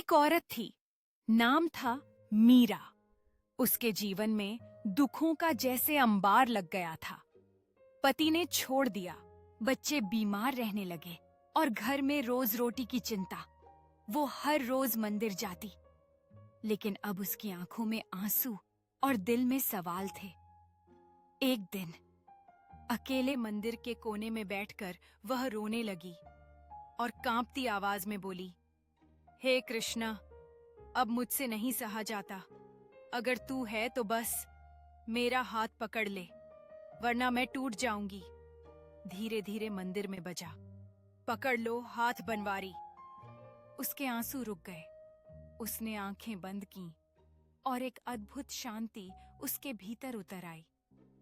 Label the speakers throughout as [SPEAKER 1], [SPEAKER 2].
[SPEAKER 1] एक औरत थी, नाम था मीरा। उसके जीवन में दुखों का जैसे अंबार लग गया था। पति ने छोड़ दिया, बच्चे बीमार रहने लगे और घर में रोज रोटी की चिंता। वो हर रोज मंदिर जाती, लेकिन अब उसकी आंखों में आंसू और दिल में सवाल थे। एक दिन अकेले मंदिर के कोने में बैठकर वह रोने लगी और कांपती आवाज में बोली, हे कृष्णा, अब मुझसे नहीं सहा जाता। अगर तू है तो बस मेरा हाथ पकड़ ले, वरना मैं टूट जाऊंगी। धीरे धीरे मंदिर में बजा, पकड़ लो हाथ बनवारी। उसके आंसू रुक गए। उसने आंखें बंद की और एक अद्भुत शांति उसके भीतर उतर आई,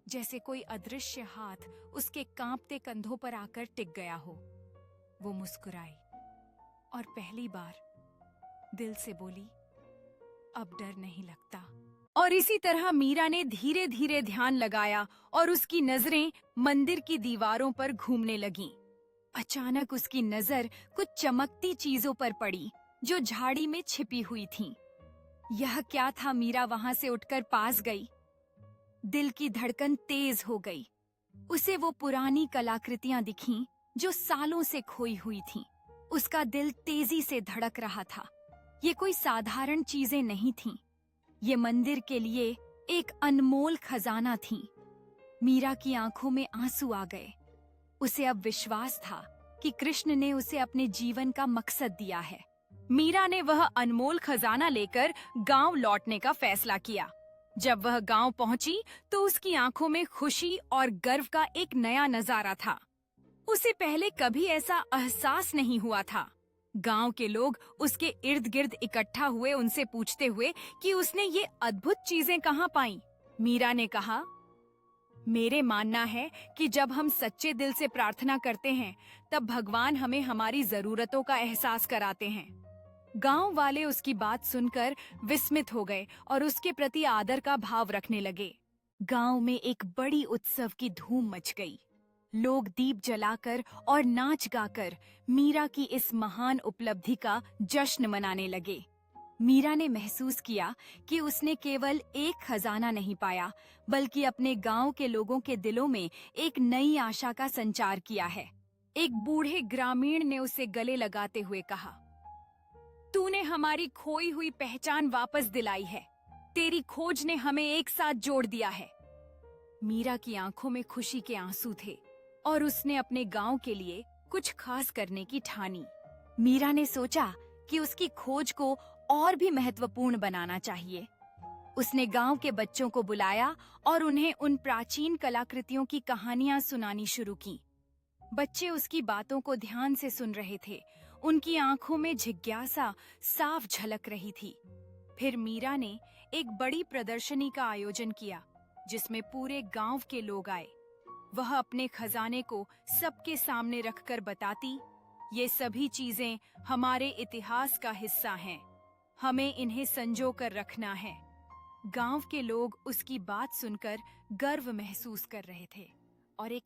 [SPEAKER 1] जैसे कोई अदृश्य हाथ उसके कांपते कंधों पर आकर टिक गया हो। वो मुस्कुराई और पहली बार दिल से बोली, अब डर नहीं लगता। और इसी तरह मीरा ने धीरे धीरे ध्यान लगाया और उसकी नजरें मंदिर की दीवारों पर घूमने लगीं। अचानक उसकी नजर कुछ चमकती चीजों पर पड़ी जो झाड़ी में छिपी हुई थीं। यह क्या था? मीरा वहां से उठकर पास गई। दिल की धड़कन तेज हो गई। उसे वो पुरानी कलाकृतियां दिखीं जो सालों से खोई हुई थीं। उसका दिल तेजी से धड़क रहा था। ये कोई साधारण चीजें नहीं थीं। ये मंदिर के लिए एक अनमोल खजाना थीं। मीरा की आंखों में आंसू आ गए। उसे अब विश्वास था कि कृष्ण ने उसे अपने जीवन का मकसद दिया है। मीरा ने वह अनमोल खजाना लेकर गांव लौटने का फैसला किया। जब वह गांव पहुंची तो उसकी आंखों में खुशी और गर्व का एक नया नजारा था। उसे पहले कभी ऐसा एहसास नहीं हुआ था। गांव के लोग उसके इर्द गिर्द इकट्ठा हुए, उनसे पूछते हुए कि उसने ये अद्भुत चीजें कहाँ पाईं। मीरा ने कहा, मेरे मानना है कि जब हम सच्चे दिल से प्रार्थना करते हैं तब भगवान हमें हमारी जरूरतों का एहसास कराते हैं। गांव वाले उसकी बात सुनकर विस्मित हो गए और उसके प्रति आदर का भाव रखने लगे। गांव में एक बड़ी उत्सव की धूम मच गई। लोग दीप जलाकर और नाच गाकर मीरा की इस महान उपलब्धि का जश्न मनाने लगे। मीरा ने महसूस किया कि उसने केवल एक खजाना नहीं पाया, बल्कि अपने गांव के लोगों के दिलों में एक नई आशा का संचार किया है। एक बूढ़े ग्रामीण ने उसे गले लगाते हुए कहा, तूने हमारी खोई हुई पहचान वापस दिलाई है। तेरी खोज ने हमें एक साथ जोड़ दिया है। मीरा की आंखों में खुशी के आंसू थे और उसने अपने गांव के लिए कुछ खास करने की ठानी। मीरा ने सोचा कि उसकी खोज को और भी महत्वपूर्ण बनाना चाहिए। उसने गांव के बच्चों को बुलाया और उन्हें उन प्राचीन कलाकृतियों की कहानियां सुनानी शुरू की। बच्चे उसकी बातों को ध्यान से सुन रहे थे। उनकी आंखों में जिज्ञासा साफ झलक रही थी। फिर मीरा ने एक बड़ी प्रदर्शनी का आयोजन किया, जिसमें पूरे गांव के लोग आए। वह अपने खजाने को सबके सामने रखकर बताती, ये सभी चीजें हमारे इतिहास का हिस्सा हैं। हमें इन्हें संजो कर रखना है। गांव के लोग उसकी बात सुनकर गर्व महसूस कर रहे थे और एक